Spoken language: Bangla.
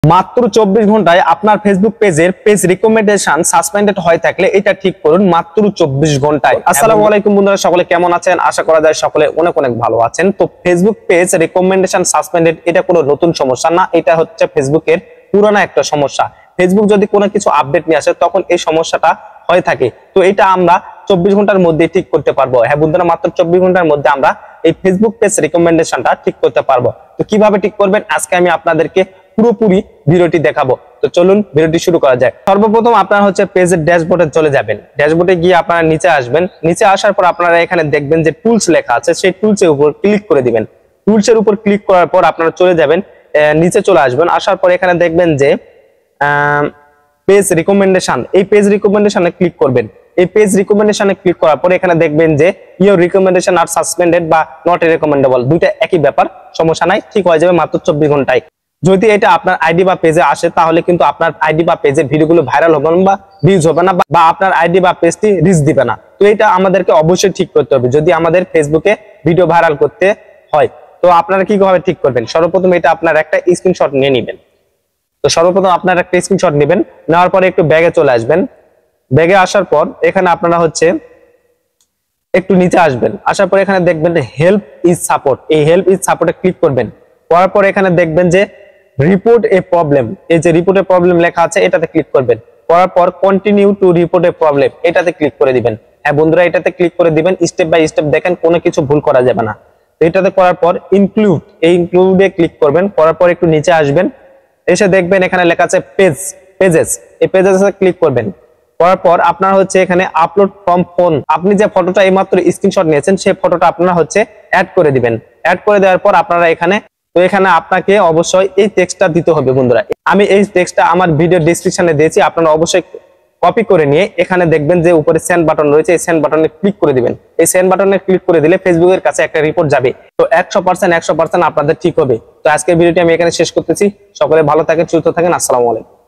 মাত্র 24 ঘন্টায় আপনার ফেসবুক পেজের পেজ রিকমেন্ডেশন সাসপেন্ডেড হয়ে থাকলে এটা ঠিক করুন মাত্র 24 ঘন্টায়। আসসালামু আলাইকুম বন্ধুরা, সকলে কেমন আছেন? আশা করা যায় সকলে অনেক অনেক ভালো আছেন। তো ফেসবুক পেজ রিকমেন্ডেশন সাসপেন্ডেড এটা কোনো নতুন সমস্যা না, এটা হচ্ছে ফেসবুকের পুরানো একটা সমস্যা। ফেসবুক যদি কোনো কিছু আপডেট নিয়ে আসে তখন এই সমস্যাটা হয়ে থাকে। তো এটা আমরা 24 ঘন্টার মধ্যে ঠিক করতে পারবো। হ্যাঁ বন্ধুরা, মাত্র 24 ঘন্টার মধ্যে আমরা এই ফেসবুক পেজ রিকমেন্ডেশনটা ঠিক করতে পারবো। তো কিভাবে ঠিক করবেন আজকে আমি আপনাদেরকে পুরোপুরি ভিডিওটি দেখাবো। তো চলুন ভিডিওটি শুরু করা যায়। সর্বপ্রথম আপনারা হচ্ছে পেজের ড্যাশবোর্ডে চলে যাবেন। ড্যাশবোর্ডে গিয়ে আপনারা নিচে আসবেন। নিচে আসার পর আপনারা এখানে দেখবেন যে টুলস লেখা আছে, সেই টুলসের উপর ক্লিক করে দিবেন। টুলসের উপর ক্লিক করার পর আপনারা চলে যাবেন, নিচে চলে আসবেন। আসার পর এখানে দেখবেন যে পেজ রিকমেন্ডেশন, এই পেজ রিকমেন্ডেশনে ক্লিক করবেন। এই পেজ রিকমেন্ডেশনে ক্লিক করার পর এখানে দেখবেন যে ইওর রিকমেন্ডেশন আর সাসপেন্ডেড বা নট রিকমেন্ডেবল, দুইটা একই ব্যাপার, সমস্যা নাই, ঠিক হয়ে যাবে মাত্র 24 ঘন্টায়। যদি এটা আপনার আইডি বা পেজে আসে তাহলে কিন্তু আপনার আইডি বা পেজে ভিডিওগুলো ভাইরাল হবে না বা ভিউজ হবে না বা আপনার আইডি বা পেজটি রিচ দিবে না। তো এটা আমাদেরকে অবশ্যই ঠিক করতে হবে যদি আমাদের ফেসবুকে ভিডিও ভাইরাল করতে হয়। তো আপনারা কিভাবে ঠিক করবেন? সর্বপ্রথম এটা আপনার একটা স্ক্রিনশট নিয়ে নেবেন। তো সর্বপ্রথম আপনার একটা স্ক্রিনশট নেবেন, নেওয়ার পরে একটু ব্যাগে চলে আসবেন। ব্যাগে আসার পর এখানে আপনারা হচ্ছে একটু নিচে আসবেন। আসার পর এখানে দেখবেন হেল্প ইজ সাপোর্ট, এই হেল্প ইজ সাপোর্টে ক্লিক করবেন। করার পর এখানে দেখবেন যে রিপোর্ট এ প্রবলেম, এই যে রিপোর্ট এ প্রবলেম লেখা আছে এটাতে ক্লিক করবেন। করার পর continue to report A problem এটাতে ক্লিক করে দিবেন। হ্যাঁ বন্ধুরা, এটাতে ক্লিক করে দিবেন, স্টেপ বাই স্টেপ দেখেন কোনো কিছু ভুল করা যাবে না। তো এটাতে করার পর ইনক্লুড, এই ইনক্লুডে ক্লিক করবেন। করার পর একটু নিচে আসবেন, এসে দেখবেন এখানে লেখা আছে পেজেস, এই পেজেসে ক্লিক করবেন। করার পর আপনারা হচ্ছে এখানে আপলোড ফ্রম ফোন, আপনি যে ফটোটা এইমাত্র স্ক্রিনশট নিয়েছেন সেই ফটোটা আপনারা হচ্ছে অ্যাড করে দিবেন। অ্যাড করে দেওয়ার পর আপনারা এখানে, তো এখানে আপনাকে অবশ্যই এই টেক্সটটা দিতে হবে বন্ধুরা। আমি এই টেক্সটটা আমার ভিডিও ডেসক্রিপশনে দিয়েছি, আপনারা অবশ্যই কপি করে নিয়ে এখানে দেখবেন যে উপরে সেন্ড বাটন রয়েছে, এই সেন্ড বাটনে ক্লিক করে দিবেন। এই সেন্ড বাটনে ক্লিক করে দিলে ফেসবুকের কাছে একটা রিপোর্ট যাবে। তো 100% আপনাদের ঠিক হবে। তো আজকের ভিডিওটি আমি এখানে শেষ করতেছি। সকলে ভালো থাকেন, সুস্থ থাকেন। আসসালামু আলাইকুম।